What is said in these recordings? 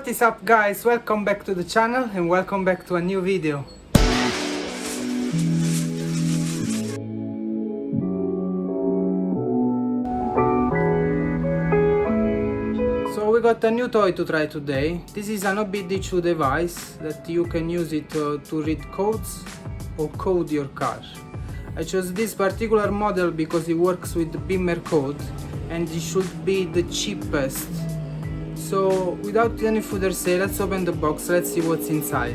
What is up guys, welcome back to the channel and welcome back to a new video. So we got a new toy to try today. This is an OBD2 device that you can use it to read codes or code your car. I chose this particular model because it works with Beamer code and it should be the cheapest. So without any further say, let's open the box, let's see what's inside.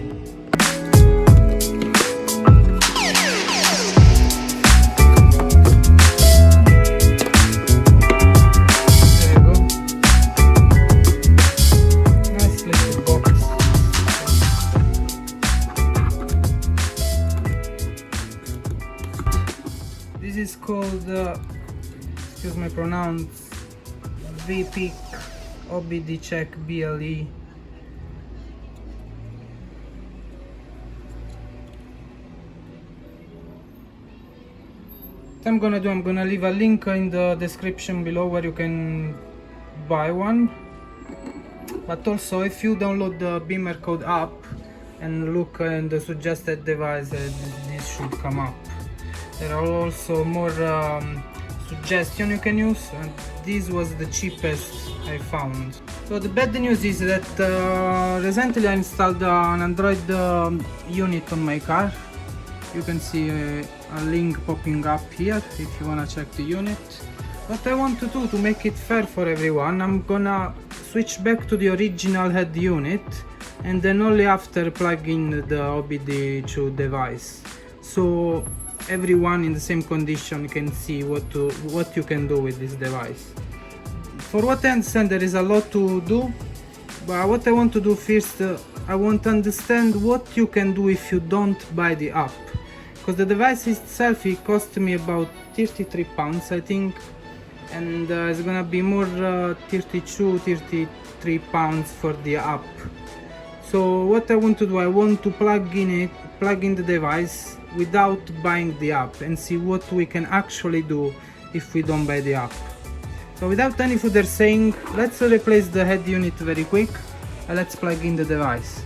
There you go. Nice little box. This is called, excuse my pronounce, VPIC OBD check BLE. What I'm gonna leave a link in the description below where you can buy one. But also if you download the Beamer code app and look in the suggested device, this should come up. There are also more suggestions you can use, and this was the cheapest I found. So the bad news is that recently I installed an Android unit on my car. You can see a link popping up here if you wanna check the unit. What I want to do to make it fair for everyone, I'm gonna switch back to the original head unit and then only after plug in the OBD2 device. So everyone in the same condition can see what you can do with this device. For what I understand, there is a lot to do, but what I want to do first, I want to understand what you can do if you don't buy the app. Because the device itself, it cost me about £33 I think, and it's gonna be more £32-33 for the app. So what I want to do, I want to plug in the device without buying the app and see what we can actually do if we don't buy the app. So without any further saying, let's replace the head unit very quick and let's plug in the device.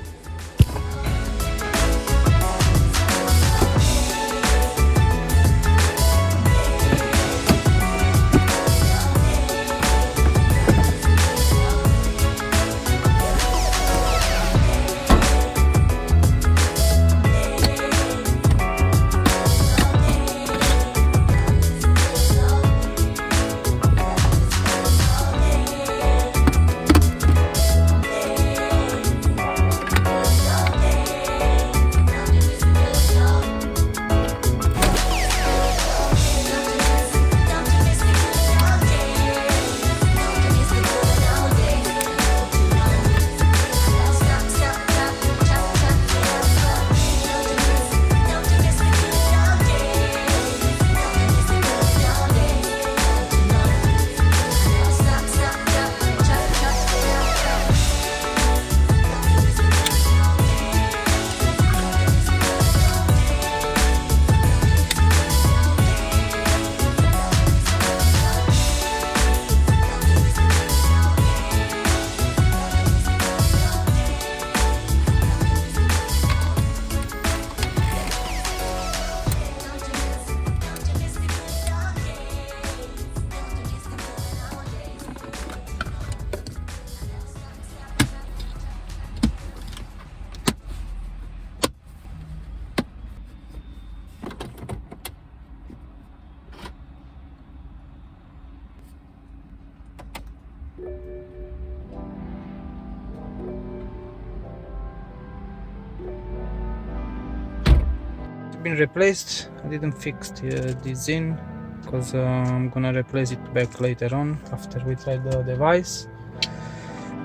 Been replaced. I didn't fix this in because I'm gonna replace it back later on after we try the device.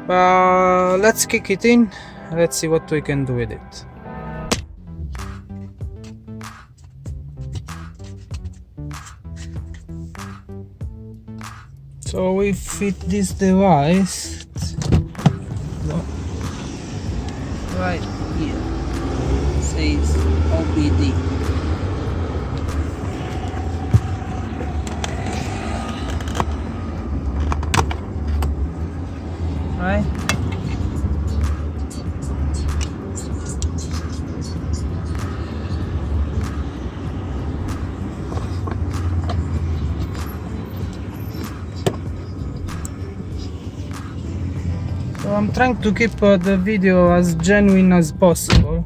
But let's kick it in, let's see what we can do with it. So we fit this device right here. It says OBD. Right? I'm trying to keep the video as genuine as possible,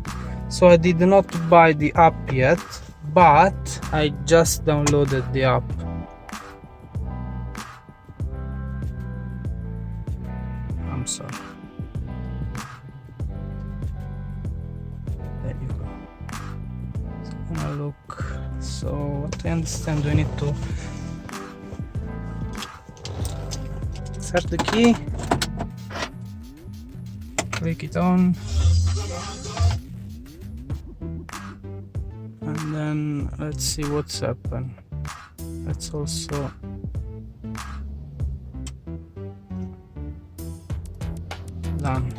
so I did not buy the app yet, but I just downloaded the app. I'm sorry. There you go. So I'm gonna look. So what I understand, we need to insert the key, click it on, and then let's see what's happened. Let's also done.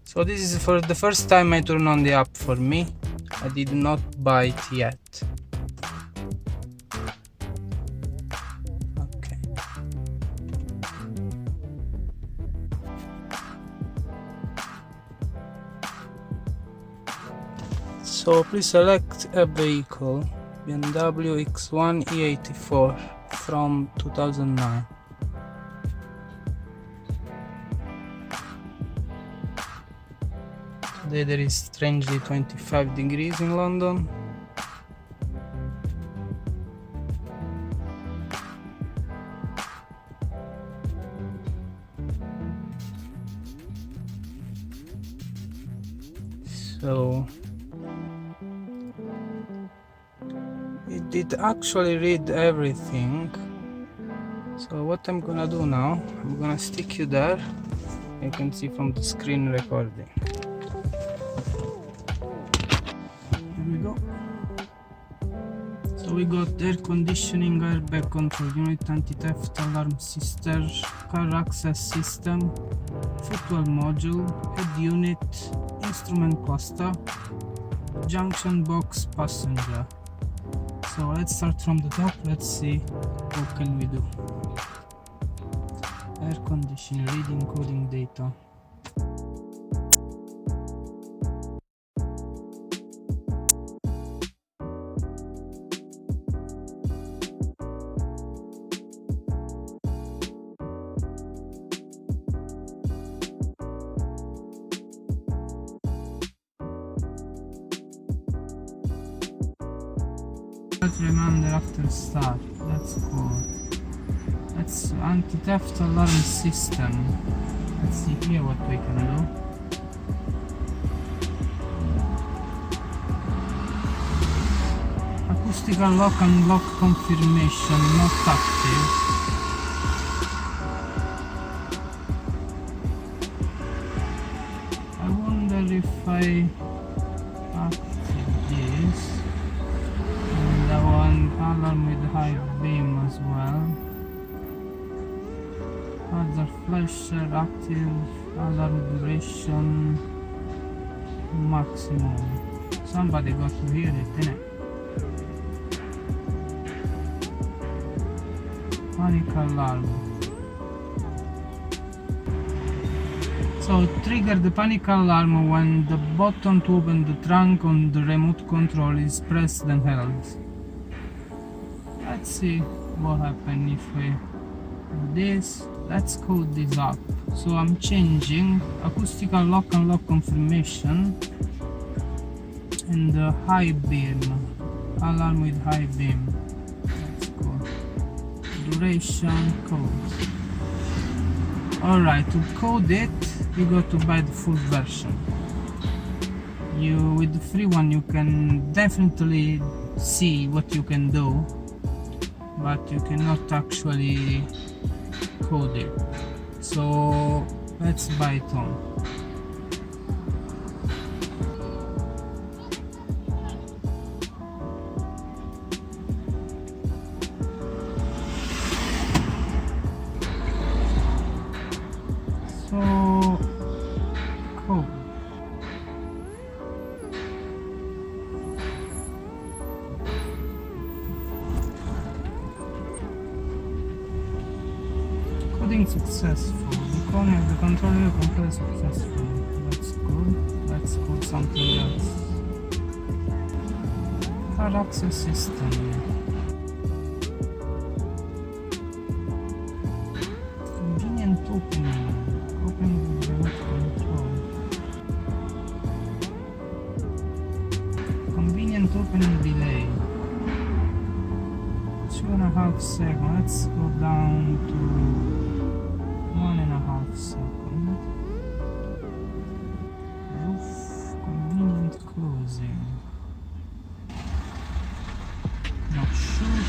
So this is for the first time I turn on the app for me. I did not buy it yet. Okay. So please select a vehicle, BMW X1 E84 from 2009. Today there is strangely 25 degrees in London. So it did actually read everything. So what I'm gonna do now, I'm gonna stick you there. You can see from the screen recording. Here we go. So we got air conditioning, airbag control unit, anti-theft alarm system, car access system, footwell module, head unit, instrument cluster, junction box, passenger. So let's start from the top. Let's see what can we do. Air conditioner, reading coding data. Reminder after start. That's cool. That's anti-theft alarm system. Let's see here what we can do. Acoustical lock and lock confirmation, not active. I wonder if I active this. Alarm with high beam as well. Other flasher, active, alarm duration, maximum. Somebody got to hear it, innit? Panic alarm. So trigger the panic alarm when the button to open the trunk on the remote control is pressed and held. Let's see what happens if we do this. Let's code this up. So I'm changing acoustical lock and lock confirmation and the high beam, alarm with high beam. Let's go. Duration code. Alright, to code it, you got to buy the full version. With the free one you can definitely see what you can do, but you cannot actually code it. So let's buy it on. So code. Coding successful. The controller completed successfully. That's good. Let's code something else. Car access system. second. Let's go down to 1.5 seconds. Roof convenient closing. Not sure.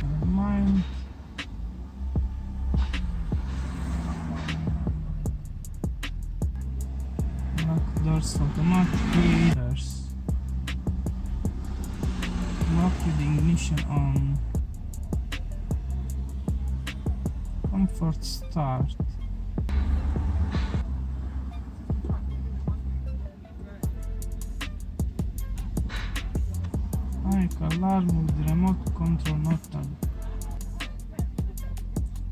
Never mind. Lock doors automatically. Lock with the ignition on. Comfort start. Like alarm with remote control, not a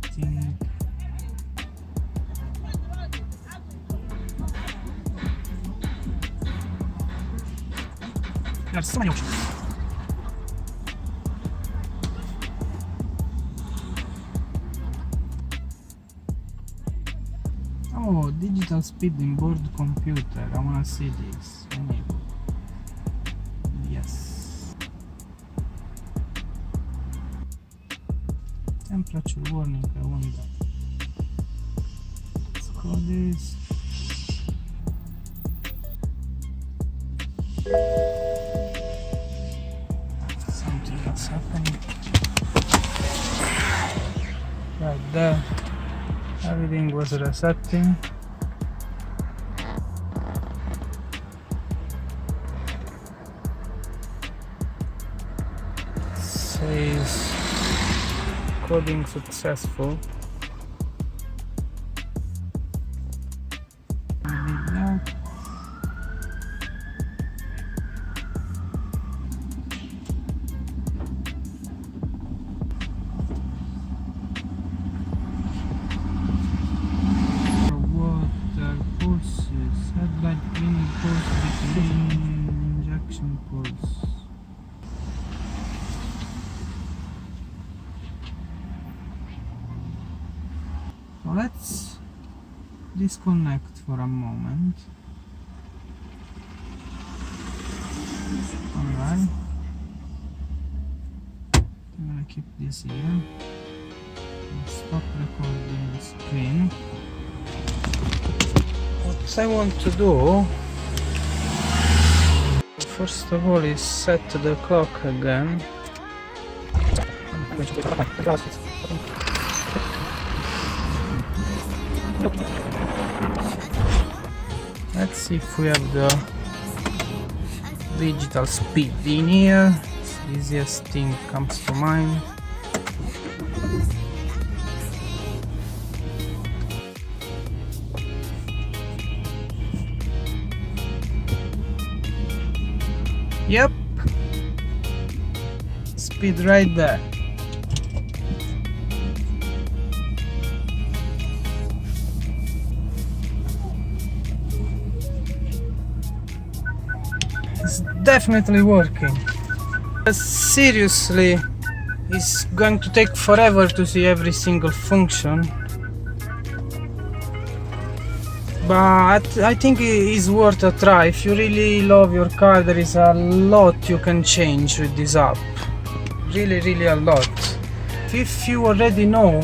thing. There's so many options. Oh, digital speed in board computer. I wanna see this. Enable. Yes. Temperature warning. I want that. Let's call this. Something else happening. Right there. Everything was resetting. Says coding successful. Injection pulse. So let's disconnect for a moment. Alright. I'm gonna keep this here. Stop recording the screen. What I want to do first of all is set the clock again. Let's see if we have the digital speed in here. It's the easiest thing comes to mind. Yep, speed right there. It's definitely working. Seriously, it's going to take forever to see every single function. But I think it is worth a try. If you really love your car, there is a lot you can change with this app. Really a lot. If you already know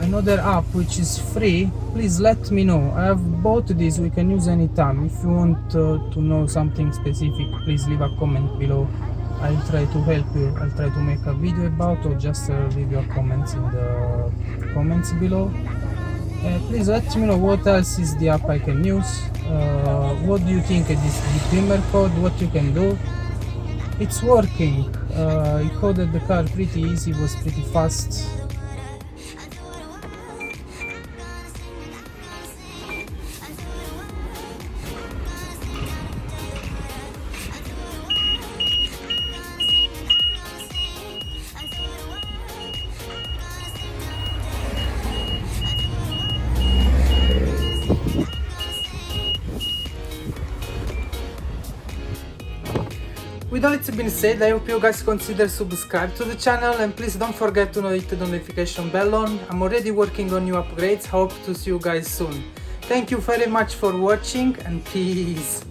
another app which is free, please let me know. I have both these, we can use anytime. If you want to know something specific, please leave a comment below. I'll try to help you. I'll try to make a video about, or just leave your comments in the comments below. Please let me know what else is the app I can use. What do you think of this dimmer code? What you can do? It's working. He coded the car pretty easy, was pretty fast. With all it's been said, I hope you guys consider subscribe to the channel, and please don't forget to hit the notification bell on. I'm already working on new upgrades. Hope to see you guys soon. Thank you very much for watching and peace.